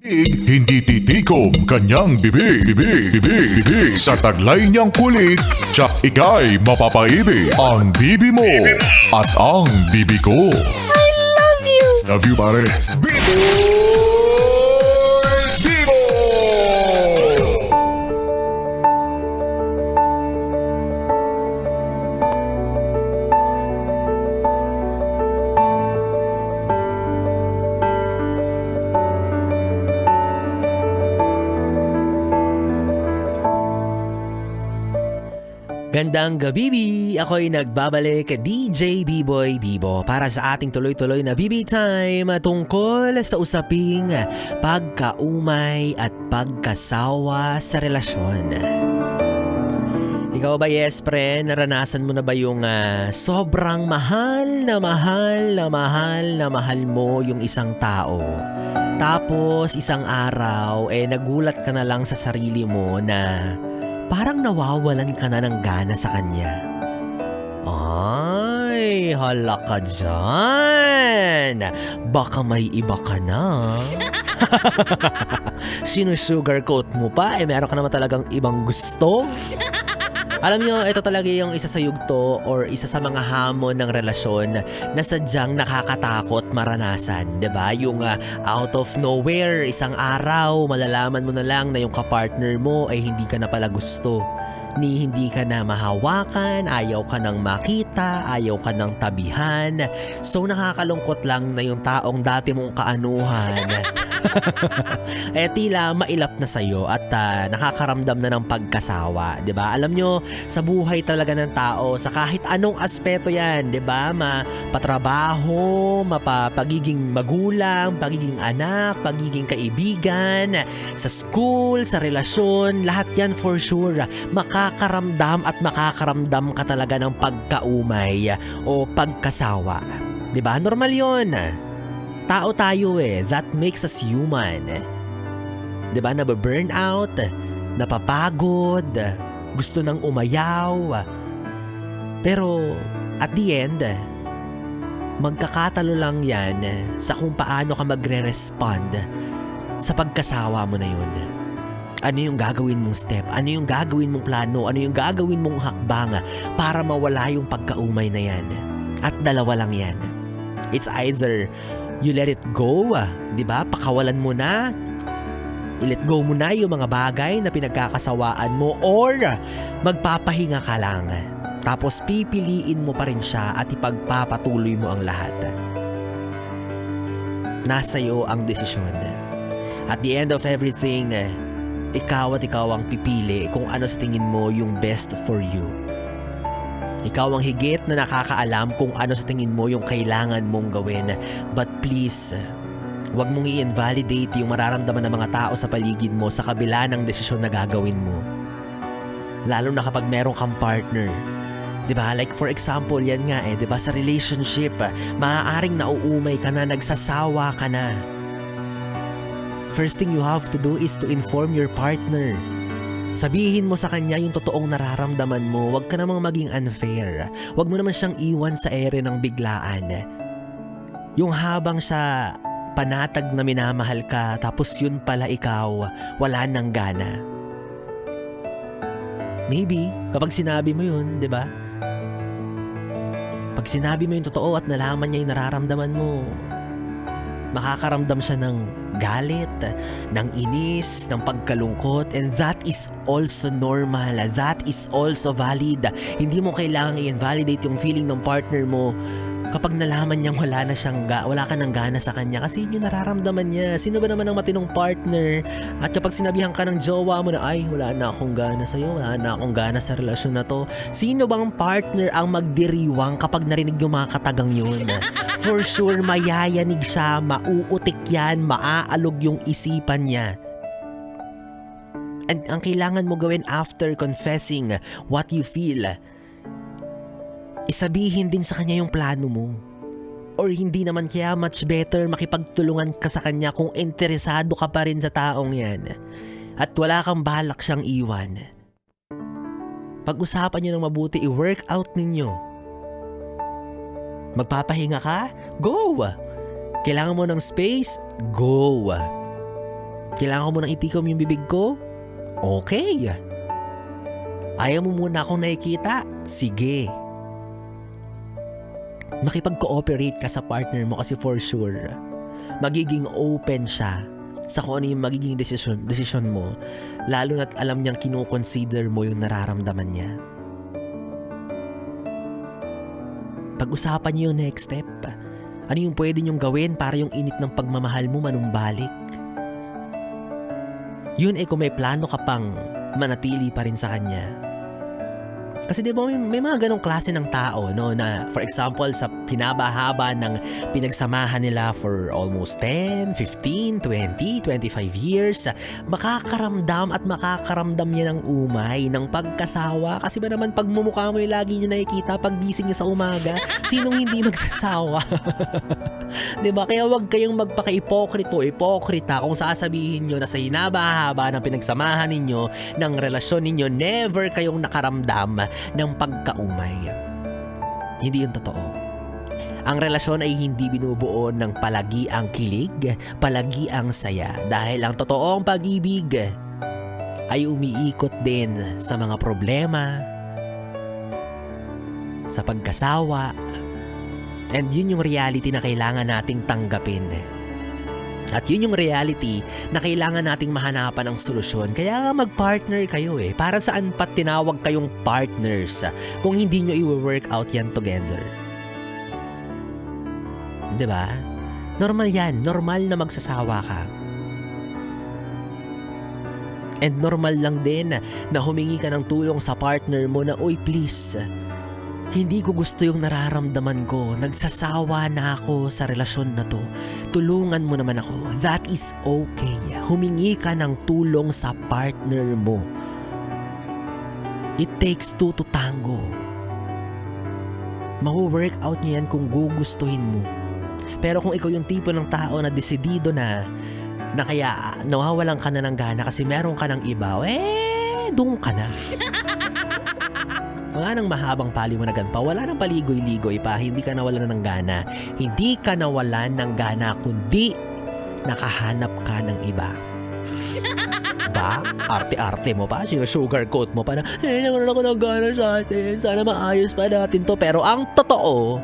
Hindi titikom kanyang bibig. Sa taglay niyang kulit, tsak ika'y mapapaibig. Ang bibi mo at ang bibi ko. I love you! Love you, pare. Bibo! Bibo! Gandang gabi! Ako'y nagbabalik, DJ B-Boy Bibo, para sa ating tuloy-tuloy na BB Time tungkol sa usaping pagkaumay at pagkasawa sa relasyon. Ikaw ba, yes friend, naranasan mo na ba yung sobrang mahal mo yung isang tao? Tapos isang araw, nagulat ka na lang sa sarili mo na parang nawawalan ka na ng gana sa kanya. Ay, hala ka dyan. Baka may iba ka na. Sinusugarcoat mo pa, meron ka naman talagang ibang gusto. Alam niyo, ito talaga yung isa sa yugto or isa sa mga hamon ng relasyon na sadyang nakakatakot maranasan, 'di ba? Yung out of nowhere, isang araw, malalaman mo na lang na yung kapartner mo ay hindi ka na pala gusto. Hindi ka na mahawakan, ayaw ka nang makita, ayaw ka nang tabihan. So nakakalungkot lang na yung taong dati mong kaanuhan tila mailap na sa'yo at nakakaramdam na ng pagkasawa, 'di ba? Alam nyo, sa buhay talaga ng tao, sa kahit anong aspeto 'yan, 'di ba? Patrabaho, pagiging magulang, pagiging anak, pagiging kaibigan, sa school, sa relasyon, lahat 'yan for sure makakaramdam ka talaga ng pagkaumay o pagkasawa. 'Di ba? Normal 'yon. Tao tayo that makes us human. 'Di ba? Nababurn out, napapagod, gusto nang umayaw. Pero at the end, magkakatalo lang 'yan sa kung paano ka magre-respond sa pagkasawa mo na 'yun. Ano yung gagawin mong step? Ano yung gagawin mong plano? Ano yung gagawin mong hakbang para mawala yung pagkaumay na yan? At dalawa lang yan. It's either you let it go, di ba? Pakawalan mo na. I-let go mo na yung mga bagay na pinagkakasawaan mo, or magpapahinga ka lang. Tapos pipiliin mo pa rin siya at ipagpapatuloy mo ang lahat. Nasa iyo ang desisyon. At the end of everything, ikaw ang pipili kung ano sa tingin mo yung best for you. Ikaw ang higit na nakakaalam kung ano sa tingin mo yung kailangan mong gawin. But please, huwag mong i-invalidate yung mararamdaman ng mga tao sa paligid mo sa kabila ng desisyon na gagawin mo. Lalo na kapag meron kang partner. 'Di ba? Like for example, yan nga 'di ba, sa relationship, maaaring nauumay ka na, nagsasawa ka na. First thing you have to do is to inform your partner. Sabihin mo sa kanya yung totoong nararamdaman mo. Huwag ka namang maging unfair. Huwag mo naman siyang iwan sa ere ng biglaan. Yung habang siya panatag na minamahal ka, tapos yun pala ikaw, wala nang gana. Maybe, kapag sinabi mo yun, di ba? Pag sinabi mo yung totoo at nalaman niya yung nararamdaman mo, makakaramdam siya ng galit, ng inis, ng pagkalungkot, and that is also normal. That is also valid. Hindi mo kailangang i-invalidate yung feeling ng partner mo kapag nalaman niyang wala ka ng gana sa kanya, kasi yun yung nararamdaman niya. Sino ba naman ang matinong partner? At kapag sinabihan ka ng jowa mo na, ay, wala na akong gana sa'yo, wala na akong gana sa relasyon na to, sino bang partner ang magdiriwang kapag narinig yung mga katagang yun? For sure, mayayanig siya, mauutik yan, maaalog yung isipan niya. And ang kailangan mo gawin after confessing what you feel, isabihin din sa kanya yung plano mo. Or hindi naman kaya much better makipagtulungan ka sa kanya kung interesado ka pa rin sa taong yan at wala kang balak siyang iwan. Pag-usapan nyo ng mabuti, i-work out ninyo. Magpapahinga ka? Go! Kailangan mo ng space? Go! Kailangan ko munang itikom yung bibig ko? Okay. Ayaw mo muna akong nakikita? Sige. Makipag-cooperate ka sa partner mo kasi for sure, magiging open siya sa kung ano yung magiging desisyon mo, lalo na't alam niyang kinoconsider mo yung nararamdaman niya. Pag-usapan niyo yung next step. Ano yung pwede niyong gawin para yung init ng pagmamahal mo manumbalik? Yun kung may plano ka pang manatili pa rin sa kanya. Kasi di ba may mga ganong klase ng tao, no, na for example sa pinabahaba ng pinagsamahan nila for almost 10, 15, 20, 25 years, makakaramdam niya ng umay, ng pagkasawa. Kasi ba naman pagmumukha mo yung lagi niya nakikita pag gising niya sa umaga, sinong hindi magsasawa? Diba? Kaya wag kayong magpaka-ipokrita kung sasabihin nyo na sa hinaba-haba ng pinagsamahan ninyo, ng relasyon ninyo, never kayong nakaramdam ng pagkaumay. Hindi yun totoo. Ang relasyon ay hindi binubuo ng palagi ang kilig, palagi ang saya. Dahil ang totoong pag-ibig ay umiikot din sa mga problema, sa pagkasawa, and yun yung reality na kailangan nating tanggapin. At yun yung reality na kailangan nating mahanapan ng solusyon. Kaya mag-partner kayo Para saan pa tinawag kayong partners kung hindi nyo i-work out yan together? Diba? Normal yan. Normal na magsasawa ka. And normal lang din na humingi ka ng tulong sa partner mo na, "Uy, please, hindi ko gusto yung nararamdaman ko. Nagsasawa na ako sa relasyon na to. Tulungan mo naman ako." That is okay. Humingi ka ng tulong sa partner mo. It takes two to tango. Mawo-work out niyo yan kung gugustuhin mo. Pero kung ikaw yung tipo ng tao na desidido na kaya nawawalan ka na ng gana kasi meron ka ng iba, doon ka na. Wala nang mahabang paliwanagan pa, wala nang paligoy-ligoy pa, hindi ka nawalan ng gana. Hindi ka nawalan ng gana, kundi nakahanap ka ng iba. Ba? Arte-arte mo pa, sugarcoat mo pa na, nawalan ako ng gana sa atin, sana maayos pa natin to. Pero ang totoo,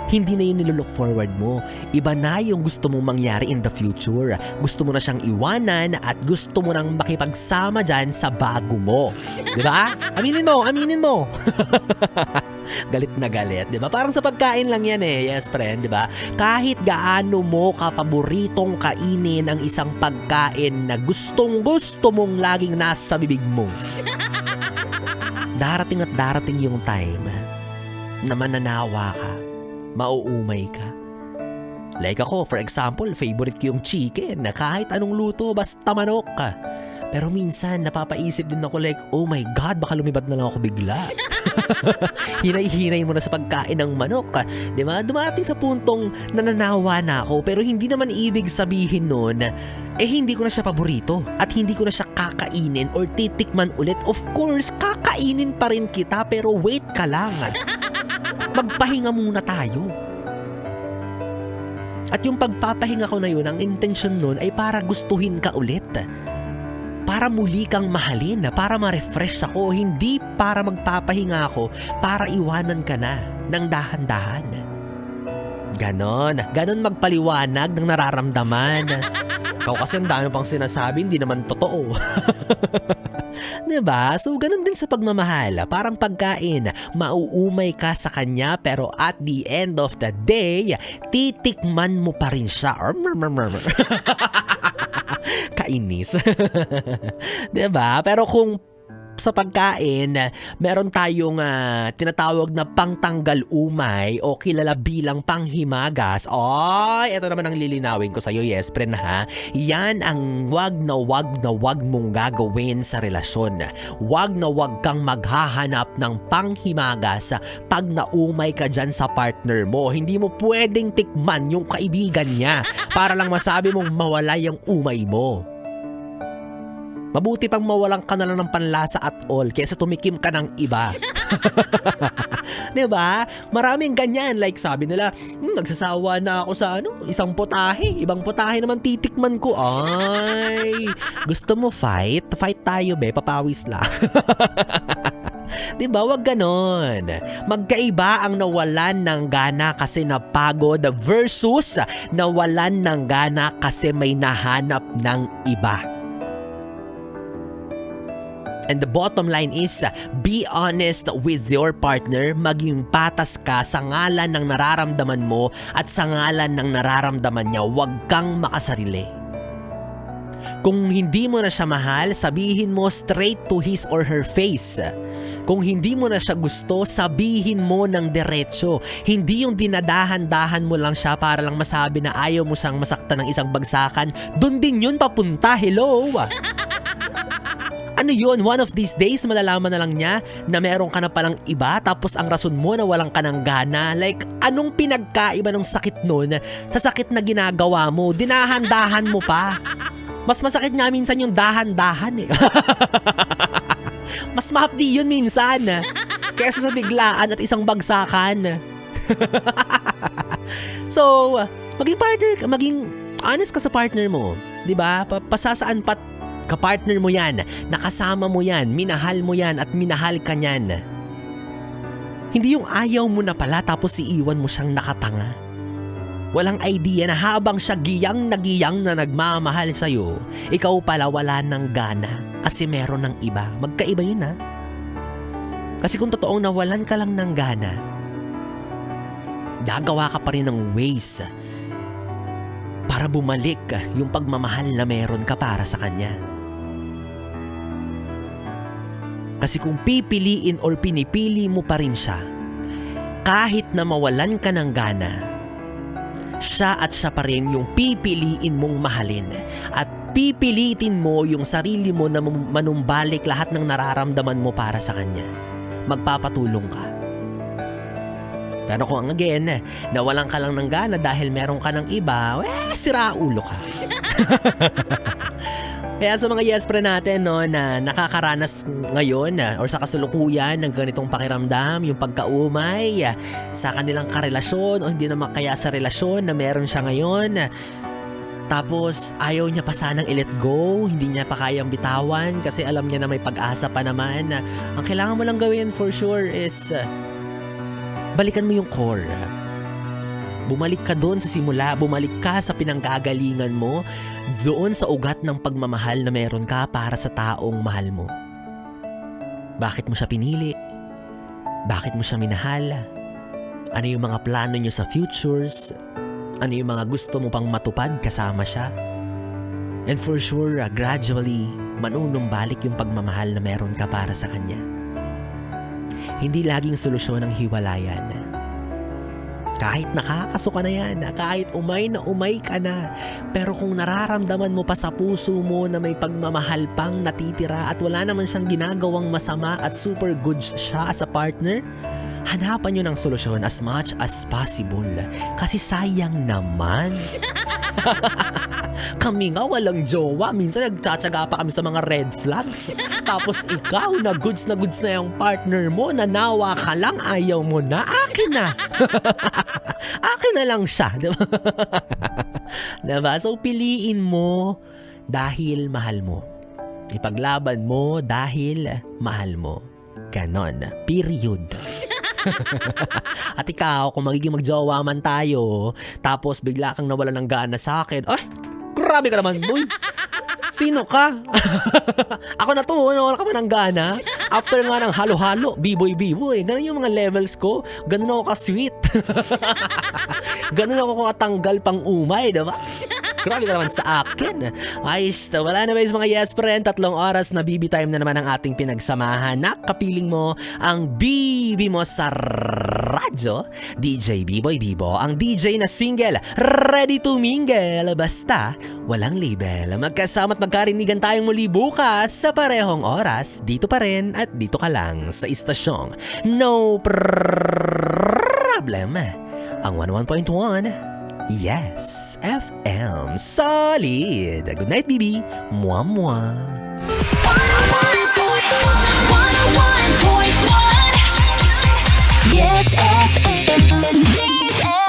hindi na yun nilook forward mo. Iba na yung gusto mong mangyari in the future. Gusto mo na siyang iwanan at gusto mo nang makipagsama dyan sa bago mo. Diba? Aminin mo. Galit na galit, diba? Parang sa pagkain lang yan Yes, friend, diba? Kahit gaano mo kapaboritong kainin ang isang pagkain na gustong-gusto mong laging nasa bibig mo, darating at darating yung time na mananawa ka. Mauumay ka. Like ako, for example, favorite ko yung chicken na kahit anong luto, basta manok ka. Pero minsan, napapaisip din ako like, oh my God, baka lumibad na lang ako bigla. Hinay-hinay mo na sa pagkain ng manok. Diba? Dumating sa puntong nananawa na ako, pero hindi naman ibig sabihin nun, hindi ko na siya paborito at hindi ko na siya kakainin or titikman ulit. Of course, kakainin pa rin kita, pero wait ka lang. Magpahinga muna tayo. At yung pagpapahinga ko na yun, ang intention nun ay para gustuhin ka ulit. Para muli kang mahalin, para ma-refresh ako, hindi para magpapahinga ako, para iwanan ka na ng dahan-dahan. Ganon magpaliwanag ng nararamdaman. Ikaw kasi ang dami pang sinasabi, hindi naman totoo. Diba? So, ganun din sa pagmamahal. Parang pagkain, mauumay ka sa kanya pero at the end of the day, titikman mo pa rin siya. Kainis. Diba? Pero kung sa pagkain, meron tayong tinatawag na pangtanggal umay o kilala bilang panghimagas. Ito naman ang lilinawin ko sa'yo, yes, friend ha. Yan ang wag na wag mong gagawin sa relasyon. Wag na wag kang maghahanap ng panghimagas pag naumay ka dyan sa partner mo. Hindi mo pwedeng tikman yung kaibigan niya para lang masabi mong mawala yung umay mo. Mabuti pang mawalan ka na lang ng panlasa at all kaysa tumikim ka ng iba. Diba? Maraming ganyan. Like sabi nila, nagsasawa na ako sa isang putahe. Ibang putahe naman titikman ko. Ay, gusto mo fight? Fight tayo be, papawis lang. Diba? Wag ganon. Magkaiba ang nawalan ng gana kasi napagod versus nawalan ng gana kasi may nahanap ng iba. And the bottom line is, be honest with your partner, maging patas ka sa ngalan ng nararamdaman mo at sa ngalan ng nararamdaman niya, huwag kang makasarili. Kung hindi mo na siya mahal, sabihin mo straight to his or her face. Kung hindi mo na siya gusto, sabihin mo ng diretso. Hindi yung dinadahan-dahan mo lang siya para lang masabi na ayaw mo siyang masaktan ng isang bagsakan. Doon din yun papunta, hello? Ano yun? One of these days, malalaman na lang niya na meron ka na palang iba tapos ang rason mo na walang ka ng gana. Like, anong pinagkaiba ng sakit nun sa sakit na ginagawa mo? Dinahan-dahan mo pa. Mas masakit nga minsan yung dahan-dahan eh. Mas mahapdi yun minsan kaysa sa biglaan at isang bagsakan. So, maging honest ka sa partner mo. 'Di ba? Pasasaan pat ka-partner mo yan, nakasama mo yan, minahal mo yan at minahal ka niyan. Hindi yung ayaw mo na pala tapos iiwan mo siyang nakatanga. Walang idea na habang siya giyang na nagmamahal sa'yo, ikaw pala wala ng gana kasi meron ng iba. Magkaiba yun ha. Kasi kung totoong nawalan ka lang ng gana, gagawa ka pa rin ng ways para bumalik yung pagmamahal na meron ka para sa kanya. Kasi kung pipiliin or pinipili mo pa rin siya, kahit na mawalan ka ng gana, siya at siya pa rin yung pipiliin mong mahalin at pipilitin mo yung sarili mo na manumbalik lahat ng nararamdaman mo para sa kanya. Magpapatulong ka. Pero kung again, nawalan ka lang ng gana dahil meron ka ng iba, sira ulo ka. Kaya sa mga yes pre natin na nakakaranas ngayon or sa kasalukuyan ng ganitong pakiramdam, yung pagkaumay sa kanilang karelasyon o hindi naman kaya sa relasyon na meron siya ngayon. Tapos ayaw niya pa sanang i-let go, hindi niya pa kayang bitawan kasi alam niya na may pag-asa pa naman. Ang kailangan mo lang gawin for sure is balikan mo yung core. Bumalik ka doon sa simula, bumalik ka sa pinanggagalingan mo, doon sa ugat ng pagmamahal na meron ka para sa taong mahal mo. Bakit mo siya pinili? Bakit mo siya minahal? Ano yung mga plano niyo sa futures? Ano yung mga gusto mo pang matupad kasama siya? And for sure, gradually, manunumbalik yung pagmamahal na meron ka para sa kanya. Hindi laging solusyon ang hiwalayan. Kahit nakakaso ka na yan, kahit umay na umay ka na, pero kung nararamdaman mo pa sa puso mo na may pagmamahal pang natitira at wala naman siyang ginagawang masama at super good siya as a partner, hanapan nyo ng solusyon as much as possible. Kasi sayang naman. Kami nga walang jowa, minsan nagtsatsaga pa kami sa mga red flags. Tapos ikaw na goods na yung partner mo, nanawa ka lang, ayaw mo na, akin na. Akin na lang siya. Diba? Diba? So piliin mo dahil mahal mo. Ipaglaban mo dahil mahal mo. Ganon. Period. At ikaw, kung magiging magjowa man tayo, tapos bigla kang nawala ng gana sa akin, ay, grabe ka naman, boy. Sino ka? Ako na to, nawala ka man ng gana. After nga ng halo-halo, biboy-biboy, ganun yung mga levels ko. Ganun ako ka-sweet. Ganun ako katanggal pang umay, diba? Grabe ka naman sa akin. Ayos, wala na ba yung mga yes friend? 3 oras na BB time na naman ang ating pinagsamahan. Nakapiling mo ang BB mo sa radyo. DJ B-Boy Bibo, ang DJ na single, ready to mingle. Basta, walang label. Magkasama at magkarinigan tayong muli bukas sa parehong oras. Dito pa rin at dito ka lang sa istasyong No Problem. Ang 11.1 Yes FM Solid. Good night, BB. Mwah mwah. 101.1 Yes FM.